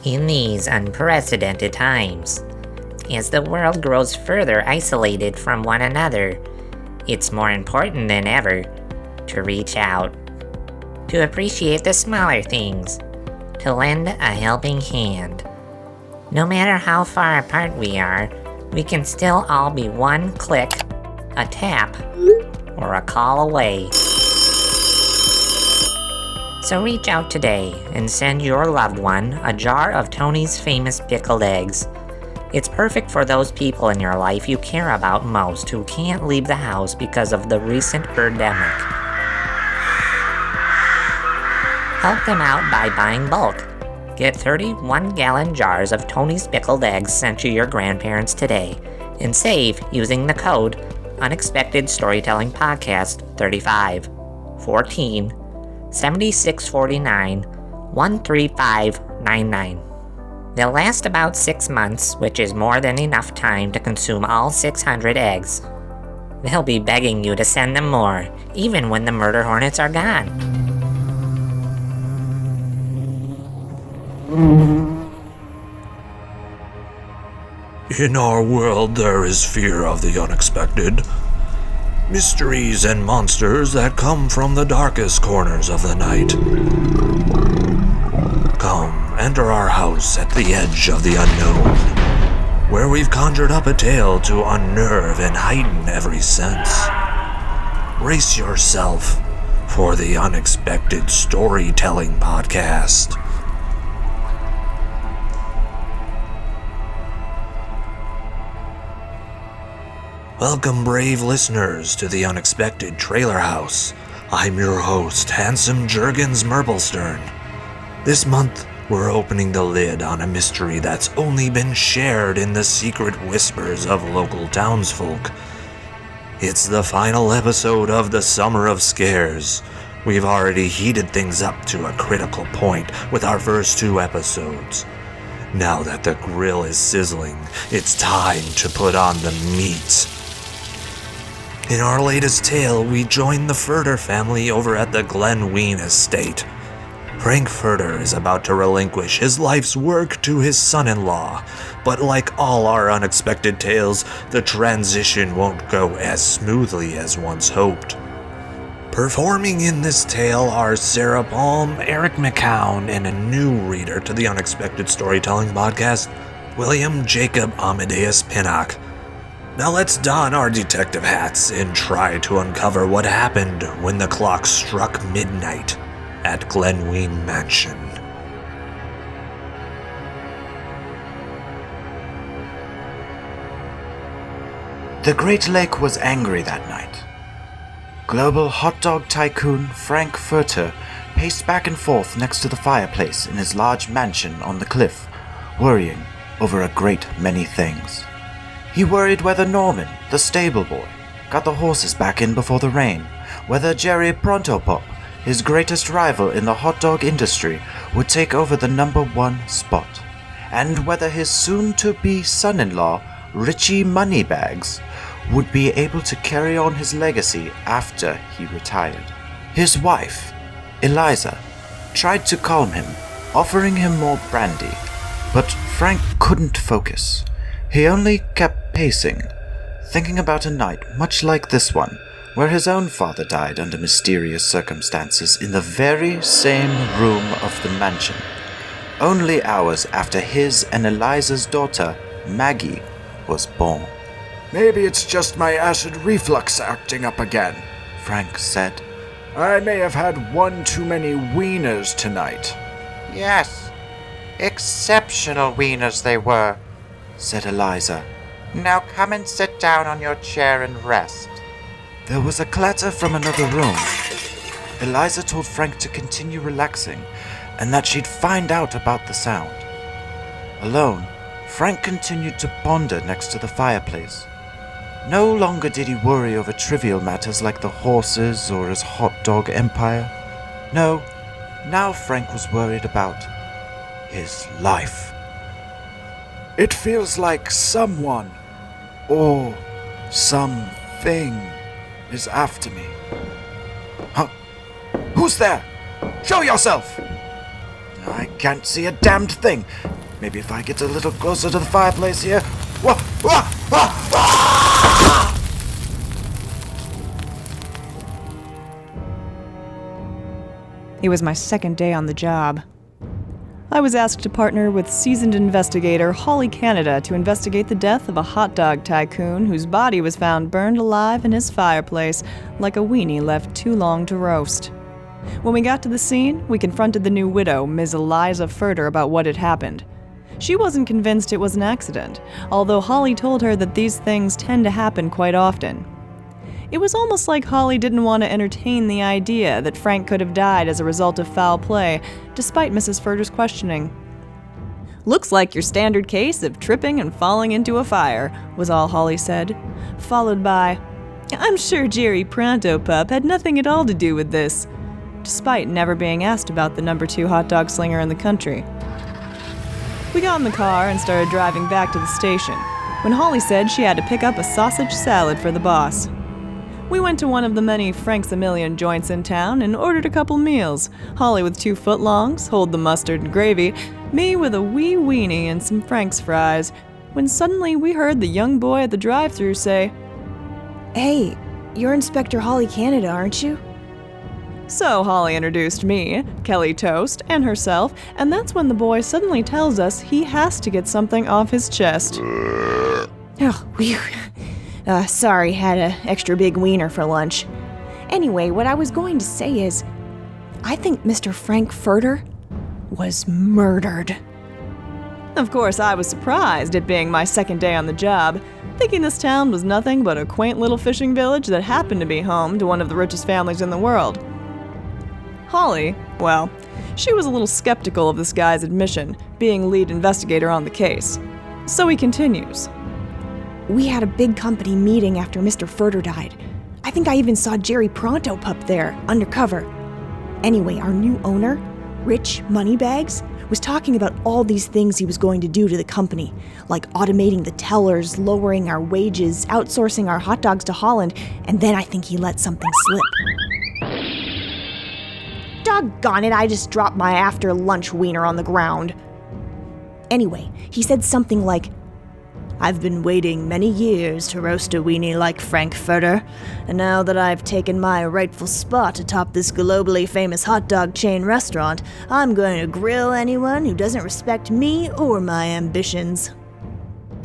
In these unprecedented times, as the world grows further isolated from one another, it's more important than ever to reach out, to appreciate the smaller things, to lend a helping hand. No matter how far apart we are, we can still all be one click, a tap, or a call away. So reach out today and send your loved one a jar of Tony's famous pickled eggs. It's perfect for those people in your life you care about most who can't leave the house because of the recent birdemic. Help them out by buying bulk. Get 31-gallon jars of Tony's pickled eggs sent to your grandparents today, and save using the code Unexpected Storytelling Podcast 35 14 7649 13599. They'll last about 6 months, which is more than enough time to consume all 600 eggs. They'll be begging you to send them more, even when the murder hornets are gone. In our world, there is fear of the unexpected. Mysteries and monsters that come from the darkest corners of the night. Come, enter our house at the edge of the unknown, where we've conjured up a tale to unnerve and heighten every sense. Brace yourself for the Unexpected Storytelling Podcast. Welcome, brave listeners, to the Unexpected Trailer House. I'm your host, Handsome Jurgens Merblestern. This month, we're opening the lid on a mystery that's only been shared in the secret whispers of local townsfolk. It's the final episode of the Summer of Scares. We've already heated things up to a critical point with our first 2 episodes. Now that the grill is sizzling, it's time to put on the meat. In our latest tale, we join the Furter family over at the Glenwien estate. Frank Furter is about to relinquish his life's work to his son-in-law, but like all our unexpected tales, the transition won't go as smoothly as once hoped. Performing in this tale are Sarah Palm, Erik McKeown, and a new reader to the Unexpected Storytelling Podcast, William Jacob Amadeus Pinnock. Now let's don our detective hats and try to uncover what happened when the clock struck midnight at Glenwien Mansion. The Great Lake was angry that night. Global hot dog tycoon Frank Furter paced back and forth next to the fireplace in his large mansion on the cliff, worrying over a great many things. He worried whether Norman, the stable boy, got the horses back in before the rain, whether Jerry Prontopop, his greatest rival in the hot dog industry, would take over the #1 spot, and whether his soon-to-be son-in-law, Richie Moneybags, would be able to carry on his legacy after he retired. His wife, Eliza, tried to calm him, offering him more brandy, but Frank couldn't focus. He only kept pacing, thinking about a night much like this one, where his own father died under mysterious circumstances in the very same room of the mansion, only hours after his and Eliza's daughter, Maggie, was born. "Maybe it's just my acid reflux acting up again," Frank said. "I may have had one too many Wieners tonight." "Yes, exceptional Wieners they were," said Eliza. "Now come and sit down on your chair and rest." There was a clatter from another room. Eliza told Frank to continue relaxing and that she'd find out about the sound. Alone, Frank continued to ponder next to the fireplace. No longer did he worry over trivial matters like the horses or his hot dog empire. No, now Frank was worried about his life. "It feels like someone, or something, is after me." "Huh? Who's there? Show yourself!" I can't see a damned thing. Maybe if I get a little closer to the fireplace here. Whoa! Whoa! Whoa! Ah! It was my second day on the job. I was asked to partner with seasoned investigator Holly Canada to investigate the death of a hot dog tycoon whose body was found burned alive in his fireplace like a weenie left too long to roast. When we got to the scene, we confronted the new widow, Ms. Eliza Furter, about what had happened. She wasn't convinced it was an accident, although Holly told her that these things tend to happen quite often. It was almost like Holly didn't want to entertain the idea that Frank could have died as a result of foul play, despite Mrs. Furter's questioning. "Looks like your standard case of tripping and falling into a fire," was all Holly said, followed by, "I'm sure Jerry Pronto Pup had nothing at all to do with this," despite never being asked about the number 2 hot dog slinger in the country. We got in the car and started driving back to the station, when Holly said she had to pick up a sausage salad for the boss. We went to one of the many Frank's a Million joints in town and ordered a couple meals, Holly with 2 footlongs, hold the mustard and gravy, me with a wee weenie and some Frank's fries, when suddenly we heard the young boy at the drive-thru say, "Hey, you're Inspector Holly Canada, aren't you?" So Holly introduced me, Kelly Toast, and herself, and that's when the boy suddenly tells us he has to get something off his chest. Oh, whew. Sorry, had a extra big wiener for lunch. Anyway, what I was going to say is, I think Mr. Frank Furter was murdered. Of course, I was surprised, it being my second day on the job, thinking this town was nothing but a quaint little fishing village that happened to be home to one of the richest families in the world. Holly, well, she was a little skeptical of this guy's admission, being lead investigator on the case. So he continues. We had a big company meeting after Mr. Furter died. I think I even saw Jerry Pronto Pup there, undercover. Anyway, our new owner, Rich Moneybags, was talking about all these things he was going to do to the company, like automating the tellers, lowering our wages, outsourcing our hot dogs to Holland, and then I think he let something slip. Doggone it, I just dropped my after-lunch wiener on the ground. Anyway, he said something like, "I've been waiting many years to roast a weenie like Frank Furter, and now that I've taken my rightful spot atop this globally famous hot dog chain restaurant, I'm going to grill anyone who doesn't respect me or my ambitions."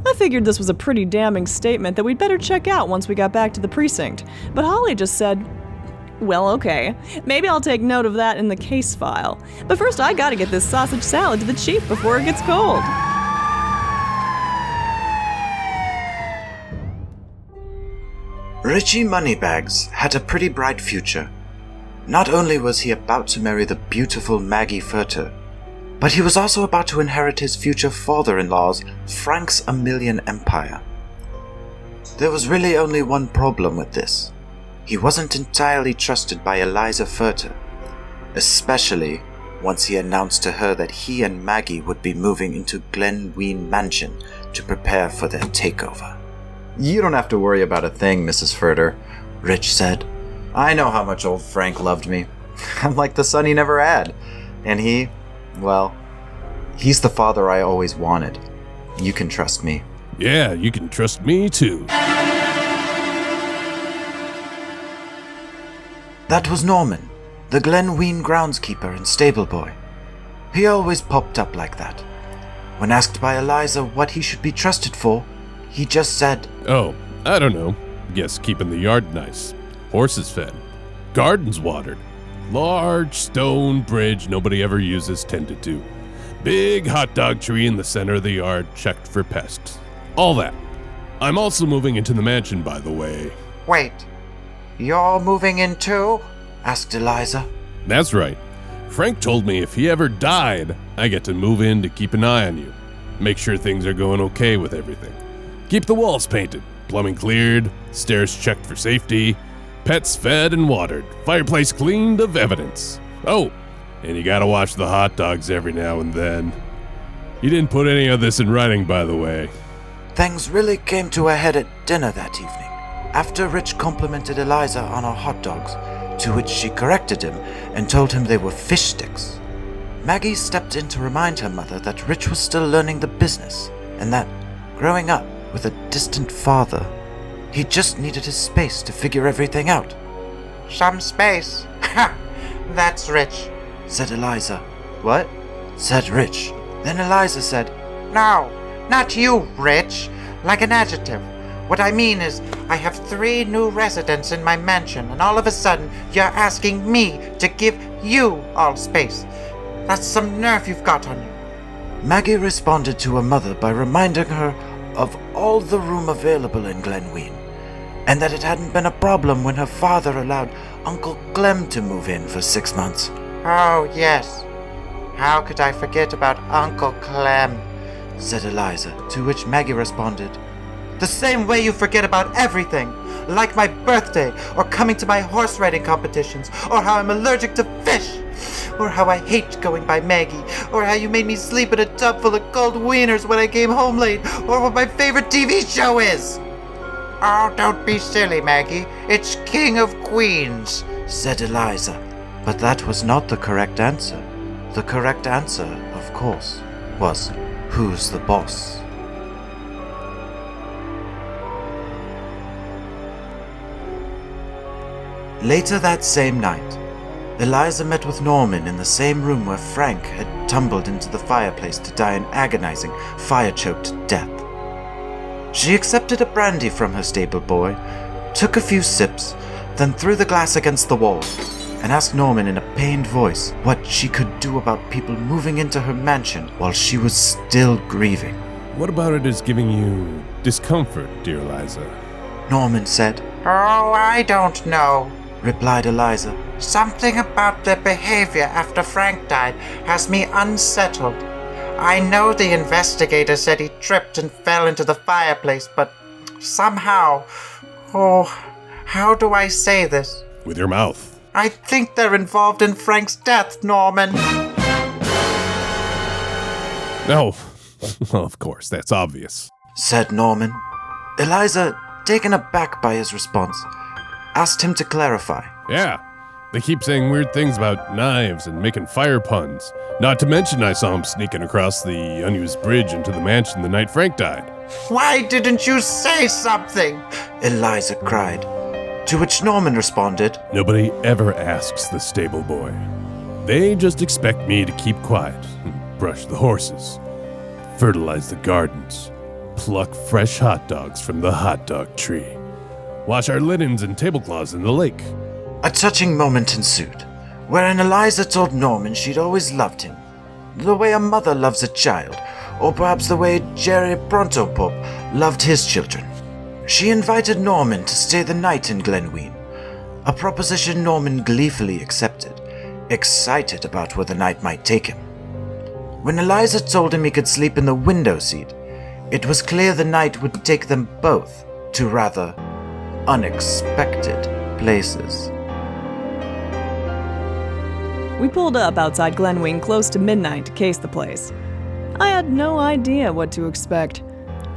I figured this was a pretty damning statement that we'd better check out once we got back to the precinct, but Holly just said, "Well, okay, maybe I'll take note of that in the case file. But first I gotta get this sausage salad to the chief before it gets cold." Richie Moneybags had a pretty bright future. Not only was he about to marry the beautiful Maggie Furter, but he was also about to inherit his future father-in-law's Frank's a Million empire. There was really only one problem with this. He wasn't entirely trusted by Eliza Furter, especially once he announced to her that he and Maggie would be moving into Glenwien Mansion to prepare for their takeover. "You don't have to worry about a thing, Mrs. Furter," Rich said. "I know how much old Frank loved me. I'm like the son he never had. And he, well, he's the father I always wanted. You can trust me." "Yeah, you can trust me too." That was Norman, the Glenwien groundskeeper and stable boy. He always popped up like that. When asked by Eliza what he should be trusted for, he just said, "Oh, I don't know. Guess keeping the yard nice. Horses fed. Gardens watered. Large stone bridge nobody ever uses tended to. Big hot dog tree in the center of the yard checked for pests. All that. I'm also moving into the mansion, by the way." Wait, you're moving in too? asked Eliza. "That's right. Frank told me if he ever died, I get to move in to keep an eye on you. Make sure things are going okay with everything. Keep the walls painted, plumbing cleared, stairs checked for safety, pets fed and watered, fireplace cleaned of evidence. Oh, and you gotta watch the hot dogs every now and then. You didn't put any of this in writing, by the way." Things really came to a head at dinner that evening, after Rich complimented Eliza on her hot dogs, to which she corrected him and told him they were fish sticks. Maggie stepped in to remind her mother that Rich was still learning the business, and that, growing up with a distant father, he just needed his space to figure everything out. Some space? Ha! That's Rich, said Eliza. What? Said Rich. Then Eliza said, No, not you, Rich. Like an adjective. What I mean is, I have 3 new residents in my mansion, and all of a sudden, you're asking me to give you all space. That's some nerve you've got on you. Maggie responded to her mother by reminding her of all the room available in Glenwien, and that it hadn't been a problem when her father allowed Uncle Clem to move in for 6 months. Oh, yes. How could I forget about Uncle Clem? Said Eliza, to which Maggie responded, The same way you forget about everything, like my birthday, or coming to my horse riding competitions, or how I'm allergic to fish, or how I hate going by Maggie, or how you made me sleep in a tub full of cold wieners when I came home late, or what my favorite TV show is. Oh, don't be silly, Maggie. It's King of Queens, said Eliza. But that was not the correct answer. The correct answer, of course, was, Who's the boss? Later that same night, Eliza met with Norman in the same room where Frank had tumbled into the fireplace to die an agonizing, fire-choked death. She accepted a brandy from her stable boy, took a few sips, then threw the glass against the wall, and asked Norman in a pained voice what she could do about people moving into her mansion while she was still grieving. What about it is giving you discomfort, dear Eliza? Norman said. Oh, I don't know, replied Eliza. Something about their behavior after Frank died has me unsettled. I know the investigator said he tripped and fell into the fireplace, but somehow... Oh, how do I say this? With your mouth. I think they're involved in Frank's death, Norman. No, well, of course, that's obvious, said Norman. Eliza, taken aback by his response, asked him to clarify. Yeah, they keep saying weird things about knives and making fire puns. Not to mention I saw him sneaking across the unused bridge into the mansion the night Frank died. Why didn't you say something? Eliza cried. To which Norman responded, Nobody ever asks the stable boy. They just expect me to keep quiet and brush the horses, fertilize the gardens, pluck fresh hot dogs from the hot dog tree, wash our linens and tablecloths in the lake. A touching moment ensued, wherein Eliza told Norman she'd always loved him, the way a mother loves a child, or perhaps the way Jerry Prontopop loved his children. She invited Norman to stay the night in Glenwien, a proposition Norman gleefully accepted, excited about where the night might take him. When Eliza told him he could sleep in the window seat, it was clear the night would take them both to rather unexpected places. We pulled up outside Glenwien close to midnight to case the place. I had no idea what to expect.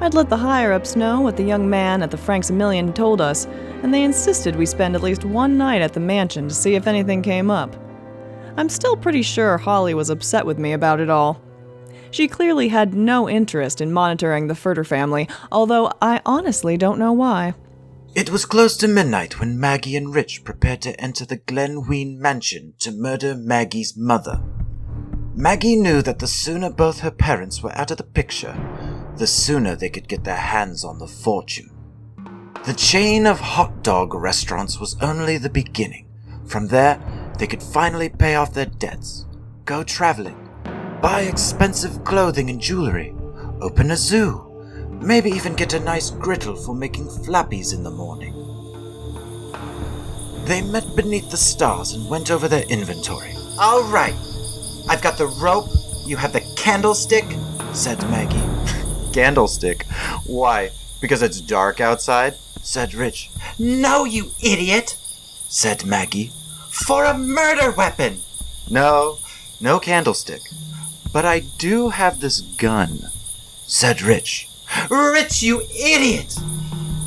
I'd let the higher-ups know what the young man at the Franks a Million told us, and they insisted we spend at least one night at the mansion to see if anything came up. I'm still pretty sure Holly was upset with me about it all. She clearly had no interest in monitoring the Furter family, although I honestly don't know why. It was close to midnight when Maggie and Rich prepared to enter the Glenwien Mansion to murder Maggie's mother. Maggie knew that the sooner both her parents were out of the picture, the sooner they could get their hands on the fortune. The chain of hot dog restaurants was only the beginning. From there, they could finally pay off their debts, go traveling, buy expensive clothing and jewelry, open a zoo, maybe even get a nice griddle for making flappies in the morning. They met beneath the stars and went over their inventory. All right. I've got the rope, you have the candlestick, said Maggie. Candlestick? Why? Because it's dark outside? Said Rich. No, you idiot, said Maggie. For a murder weapon. No candlestick. But I do have this gun, said Rich. Rich, you idiot!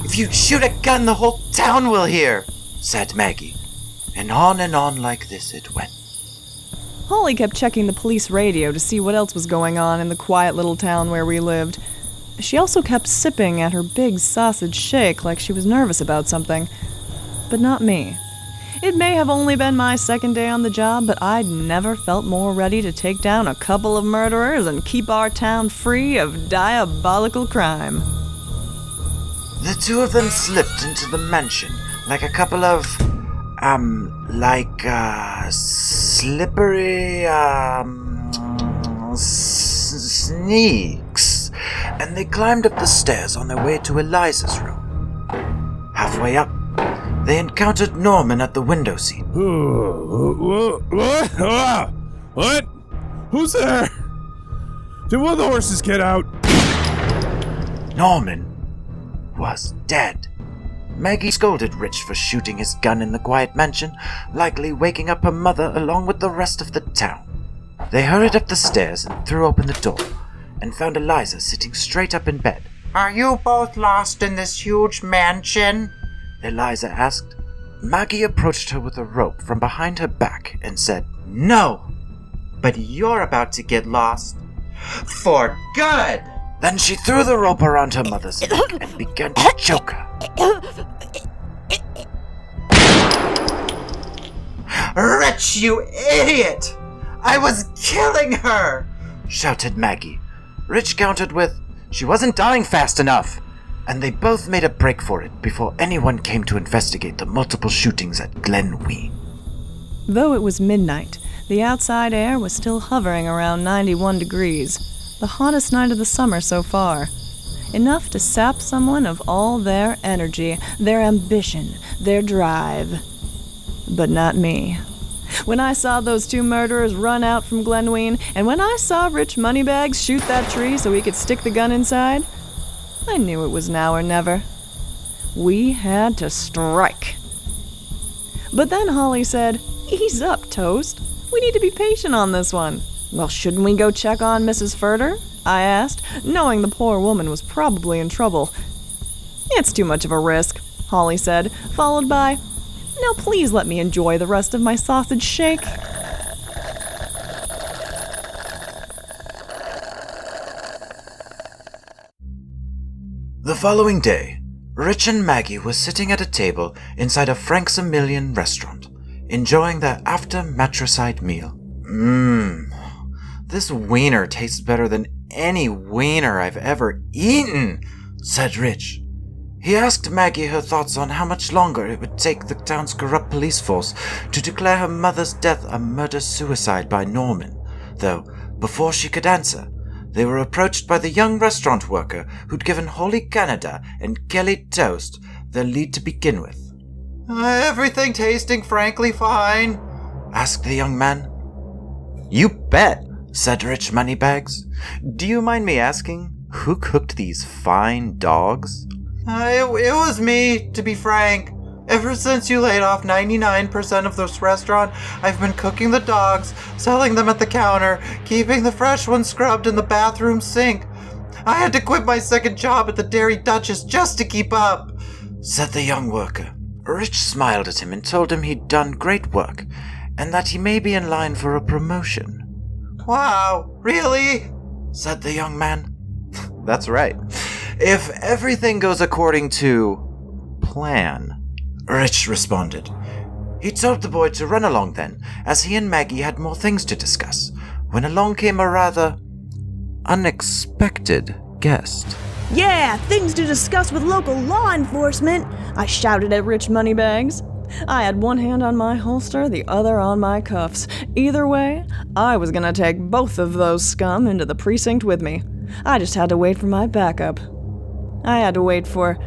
If you shoot a gun, the whole town will hear, said Maggie. And on like this it went. Holly kept checking the police radio to see what else was going on in the quiet little town where we lived. She also kept sipping at her big sausage shake like she was nervous about something. But not me. It may have only been my second day on the job, but I'd never felt more ready to take down a couple of murderers and keep our town free of diabolical crime. The two of them slipped into the mansion like a couple of, slippery, sneaks, and they climbed up the stairs on their way to Eliza's room. Halfway up, they encountered Norman at the window seat. What? Who's there? Did one of the horses get out? Norman was dead. Maggie scolded Rich for shooting his gun in the quiet mansion, likely waking up her mother along with the rest of the town. They hurried up the stairs and threw open the door, and found Eliza sitting straight up in bed. Are you both lost in this huge mansion? Eliza asked. Maggie approached her with a rope from behind her back and said, "No, But you're about to get lost. For good! Then she threw the rope around her mother's neck and began to choke her. Rich, you idiot! I was killing her! Shouted Maggie. Rich countered with, "She wasn't dying fast enough." And they both made a break for it before anyone came to investigate the multiple shootings at Glenwien. Though it was midnight, the outside air was still hovering around 91 degrees, the hottest night of the summer so far. Enough to sap someone of all their energy, their ambition, their drive. But not me. When I saw those two murderers run out from Glenwien, and when I saw Rich Moneybags shoot that tree so he could stick the gun inside, I knew it was now or never. We had to strike. But then Holly said, "Ease up, Toast. We need to be patient on this one." "Well, shouldn't we go check on Mrs. Furter?" I asked, knowing the poor woman was probably in trouble. "It's too much of a risk," Holly said, followed by, "Now please let me enjoy the rest of my sausage shake." The following day, Rich and Maggie were sitting at a table inside a Frank's Million restaurant, enjoying their after-matricide meal. This wiener tastes better than any wiener I've ever eaten, said Rich. He asked Maggie her thoughts on how much longer it would take the town's corrupt police force to declare her mother's death a murder-suicide by Norman, though before she could answer, they were approached by the young restaurant worker who'd given Holy Canada and Kelly Toast their lead to begin with. Everything tasting frankly fine, asked the young man. You bet, said Rich Moneybags. Do you mind me asking, who cooked these fine dogs? It was me, to be frank. Ever since you laid off 99% of this restaurant, I've been cooking the dogs, selling them at the counter, keeping the fresh ones scrubbed in the bathroom sink. I had to quit my second job at the Dairy Duchess just to keep up, said the young worker. Rich smiled at him and told him he'd done great work, and that he may be in line for a promotion. Wow, really? Said the young man. That's right. If everything goes according to plan, Rich responded. He told the boy to run along then, as he and Maggie had more things to discuss, when along came a rather unexpected guest. Yeah, things to discuss with local law enforcement, I shouted at Rich Moneybags. I had one hand on my holster, the other on my cuffs. Either way, I was gonna take both of those scum into the precinct with me. I just had to wait for my backup. I had to wait for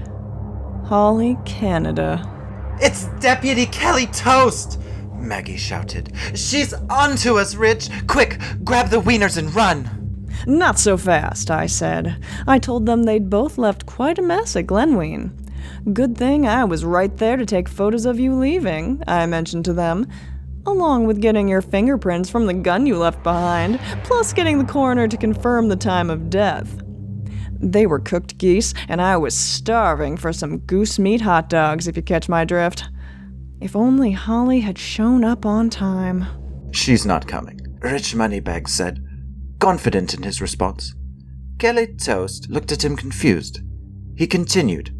Holly Canada. It's Deputy Kelly Toast! Maggie shouted. She's onto us, Rich! Quick, grab the wieners and run! Not so fast, I said. I told them they'd both left quite a mess at Glenwien. Good thing I was right there to take photos of you leaving, I mentioned to them, along with getting your fingerprints from the gun you left behind, plus getting the coroner to confirm the time of death. They were cooked geese, and I was starving for some goose meat hot dogs, if you catch my drift. If only Holly had shown up on time. She's not coming. Rich Moneybags said, confident in his response. Kelly Toast looked at him confused. He continued,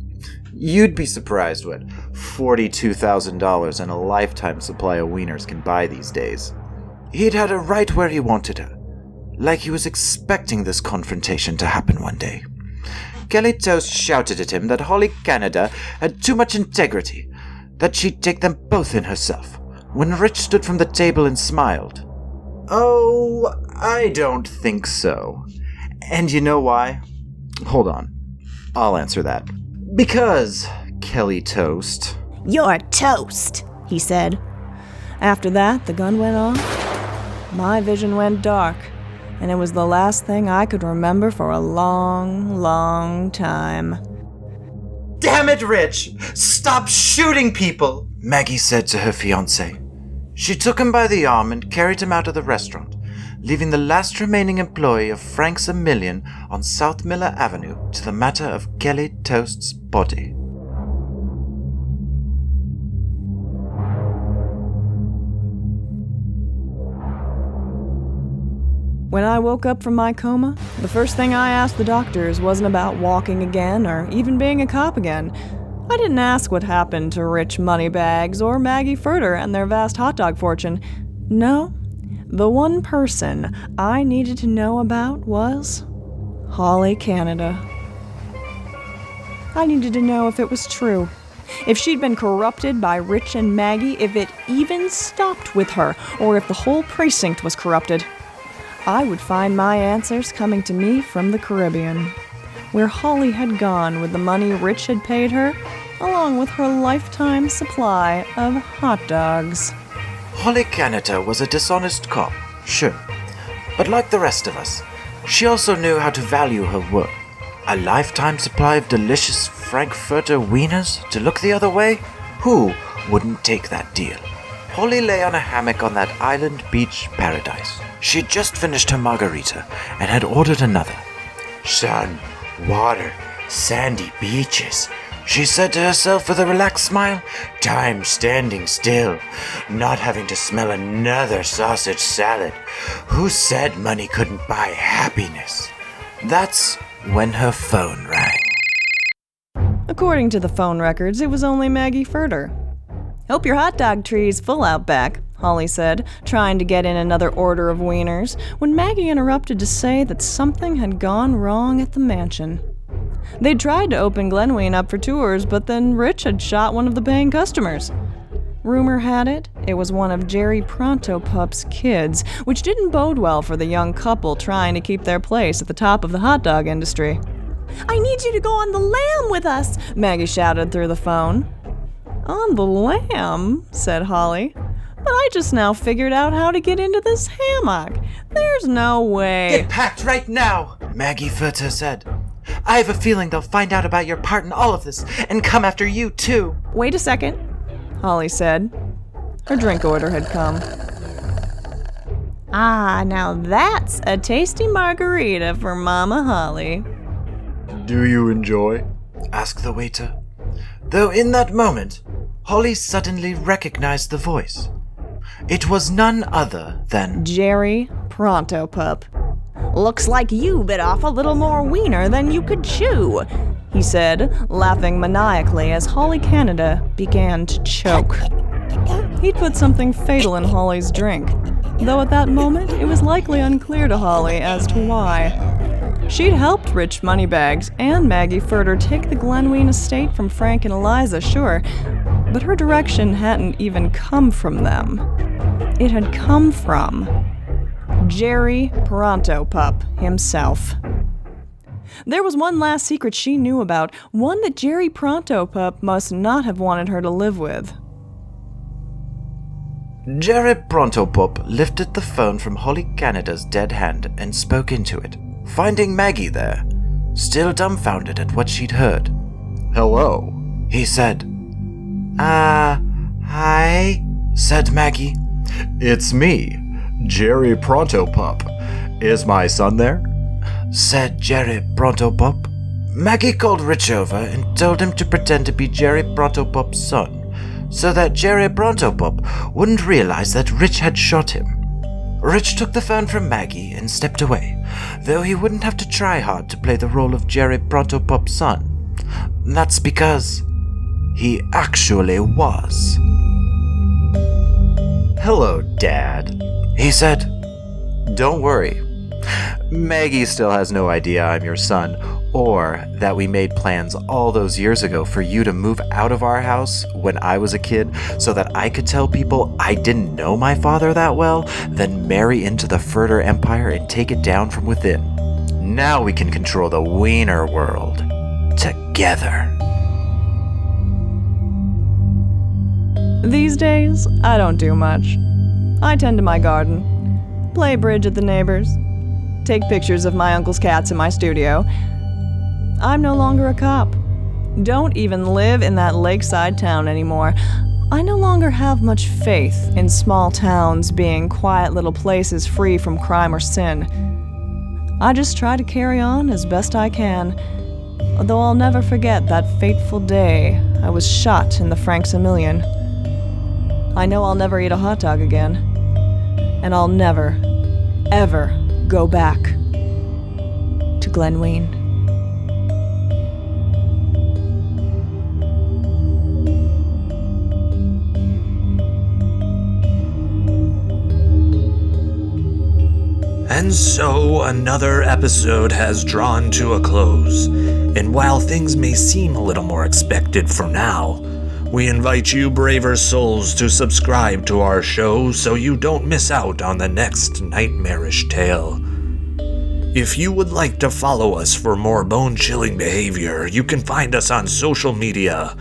"You'd be surprised what $42,000 and a lifetime supply of wieners can buy these days." He'd had her right where he wanted her, like he was expecting this confrontation to happen one day. Kelly Toast shouted at him that Holly Canada had too much integrity, that she'd take them both in herself, when Rich stood from the table and smiled. "Oh, I don't think so. And you know why? Hold on. I'll answer that. Because, Kelly Toast..." "You're toast," he said. After that, the gun went off. My vision went dark, and it was the last thing I could remember for a long, long time. Damn it, Rich! Stop shooting people! Maggie said to her fiancé. She took him by the arm and carried him out of the restaurant, leaving the last remaining employee of Frank's A Million on South Miller Avenue to the matter of Kelly Toast's body. When I woke up from my coma, the first thing I asked the doctors wasn't about walking again or even being a cop again. I didn't ask what happened to Rich Moneybags or Maggie Furter and their vast hot dog fortune. No, the one person I needed to know about was Holly Canada. I needed to know if it was true. If she'd been corrupted by Rich and Maggie, if it even stopped with her, or if the whole precinct was corrupted. I would find my answers coming to me from the Caribbean, where Holly had gone with the money Rich had paid her, along with her lifetime supply of hot dogs. Holly Canada was a dishonest cop, sure, but like the rest of us, she also knew how to value her work. A lifetime supply of delicious Frank Furter wieners to look the other way? Who wouldn't take that deal? Holly lay on a hammock on that island beach paradise. She'd just finished her margarita and had ordered another. "Sun, water, sandy beaches," she said to herself with a relaxed smile. "Time standing still, not having to smell another sausage salad. Who said money couldn't buy happiness?" That's when her phone rang. According to the phone records, it was only Maggie Furter. "Hope your hot dog tree's full out back," Holly said, trying to get in another order of wieners, when Maggie interrupted to say that something had gone wrong at the mansion. They'd tried to open Glenwien up for tours, but then Rich had shot one of the paying customers. Rumor had it, it was one of Jerry Pronto Pup's kids, which didn't bode well for the young couple trying to keep their place at the top of the hot dog industry. "I need you to go on the lam with us," Maggie shouted through the phone. "On the lam?" said Holly. "But I just now figured out how to get into this hammock. There's no way." Get packed right now, Maggie Furter said. I have a feeling they'll find out about your part in all of this and come after you too. "Wait a second," Holly said. Her drink order had come. "Ah, now that's a tasty margarita for Mama Holly." "Do you enjoy?" asked the waiter. Though in that moment, Holly suddenly recognized the voice. It was none other than Jerry Pronto Pup. "Looks like you bit off a little more wiener than you could chew," he said, laughing maniacally as Holly Canada began to choke. He'd put something fatal in Holly's drink, though at that moment it was likely unclear to Holly as to why. She'd helped Rich Moneybags and Maggie Furter take the Glenwien estate from Frank and Eliza, sure, but her direction hadn't even come from them. It had come from Jerry Pronto Pup himself. There was one last secret she knew about, one that Jerry Pronto Pup must not have wanted her to live with. Jerry Pronto Pup lifted the phone from Holly Canada's dead hand and spoke into it, finding Maggie there, still dumbfounded at what she'd heard. "Hello," he said. Hi," said Maggie. "It's me, Jerry Pronto Pup. Is my son there?" said Jerry Pronto Pup. Maggie called Rich over and told him to pretend to be Jerry Pronto Pup's son, so that Jerry Pronto Pup wouldn't realize that Rich had shot him. Rich took the phone from Maggie and stepped away, though he wouldn't have to try hard to play the role of Jerry Prontopop's son. That's because he actually was. Hello, Dad, He said, don't worry. Maggie still has no idea I'm your son, or that we made plans all those years ago for you to move out of our house when I was a kid so that I could tell people I didn't know my father that well, then marry into the Furter Empire and take it down from within. Now we can control the Wiener world. Together. These days, I don't do much. I tend to my garden, play bridge at the neighbors, take pictures of my uncle's cats in my studio. I'm no longer a cop. Don't even live in that lakeside town anymore. I no longer have much faith in small towns being quiet little places free from crime or sin. I just try to carry on as best I can, although I'll never forget that fateful day I was shot in the Franks a Million. I know I'll never eat a hot dog again, and I'll never, ever go back to Glenwien. And so another episode has drawn to a close, and while things may seem a little more expected for now, we invite you braver souls to subscribe to our show so you don't miss out on the next nightmarish tale. If you would like to follow us for more bone-chilling behavior, you can find us on social media.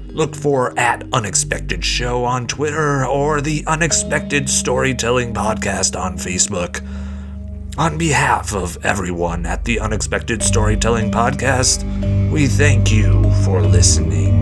Look for @UnexpectedShow on Twitter or the Unexpected Storytelling Podcast on Facebook. On behalf of everyone at the Unexpected Storytelling Podcast, we thank you for listening.